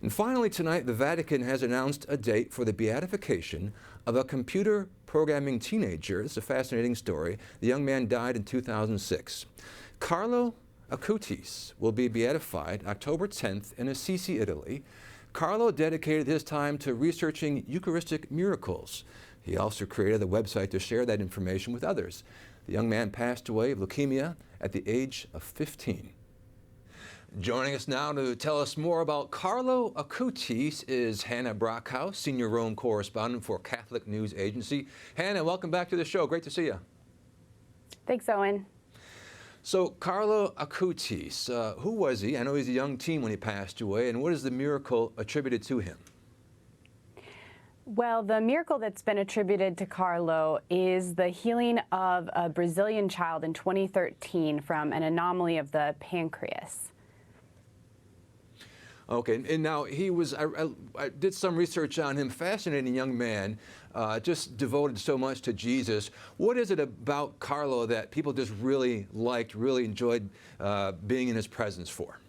And finally tonight, the Vatican has announced a date for the beatification of a computer programming teenager. It's a fascinating story. The young man died in 2006. Carlo Acutis will be beatified October 10th in Assisi, Italy. Carlo dedicated his time to researching Eucharistic miracles. He also created a website to share that information with others. The young man passed away of leukemia at the age of 15. Joining us now to tell us more about Carlo Acutis is Hannah Brockhouse, Senior Rome Correspondent for Catholic News Agency. Hannah, welcome back to the show. Great to see you. Thanks, Owen. So, Carlo Acutis, who was he? I know he's a young teen when he passed away, and what is the miracle attributed to him? Well, the miracle that's been attributed to Carlo is the healing of a Brazilian child in 2013 from an anomaly of the pancreas. Okay, and now he was, I did some research on him, fascinating young man, just devoted so much to Jesus. What is it about Carlo that people just really liked, really enjoyed being in his presence for?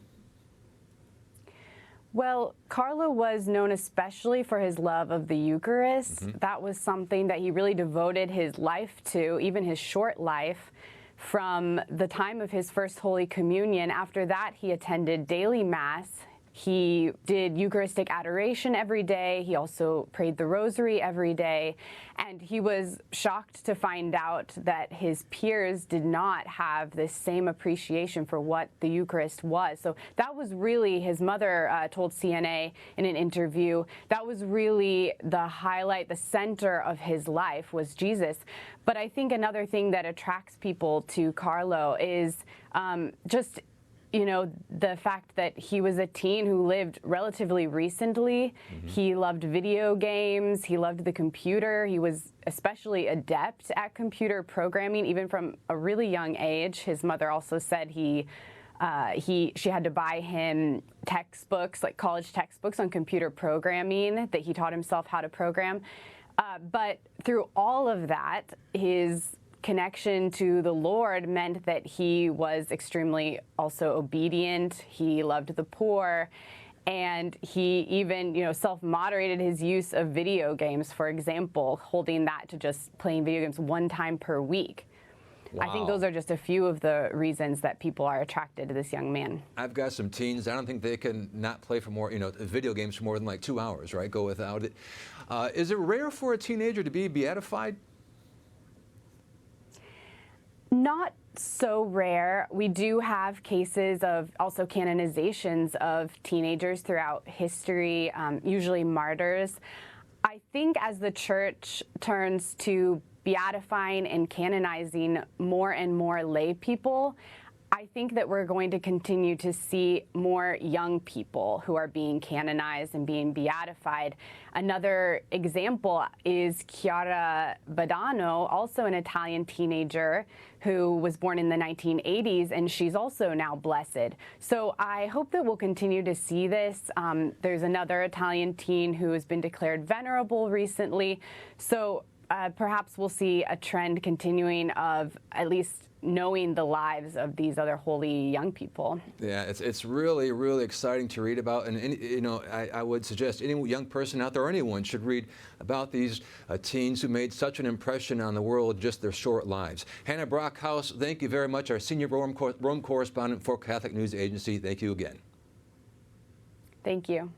Well, Carlo was known especially for his love of the Eucharist. That was something that he really devoted his life to, even his short life. From the time of his first Holy Communion, after that he attended daily Mass. He did Eucharistic adoration every day. He also prayed the Rosary every day. And he was shocked to find out that his peers did not have this same appreciation for what the Eucharist was. So that was really, his mother told CNA in an interview, that was really the highlight, the center of his life was Jesus. But I think another thing that attracts people to Carlo is the fact that he was a teen who lived relatively recently. He loved video games. He loved the computer. He was especially adept at computer programming, even from a really young age. His mother also said she had to buy him textbooks, like college textbooks on computer programming, that he taught himself how to program. But through all of that, his connection to the Lord meant that he was extremely also obedient. He loved the poor, and he even, self-moderated his use of video games, for example, holding that to just playing video games one time per week. Wow. I think those are just a few of the reasons that people are attracted to this young man. I've got some teens. I don't think they can not play for more, video games for more than like 2 hours, right? Go without it. Is it rare for a teenager to be beatified? Not so rare. We do have cases of also canonizations of teenagers throughout history, usually martyrs. I think as the Church turns to beatifying and canonizing more and more lay people, I think that we're going to continue to see more young people who are being canonized and being beatified. Another example is Chiara Badano, also an Italian teenager who was born in the 1980s, and she's also now blessed. So I hope that we'll continue to see this. There's another Italian teen who has been declared venerable recently. So perhaps we'll see a trend continuing of at least knowing the lives of these other holy young people. Yeah, it's really, really exciting to read about. And, I would suggest any young person out there, or anyone, should read about these teens who made such an impression on the world, just their short lives. Hannah Brockhouse, thank you very much, our Senior Rome Correspondent for Catholic News Agency. Thank you again. Thank you.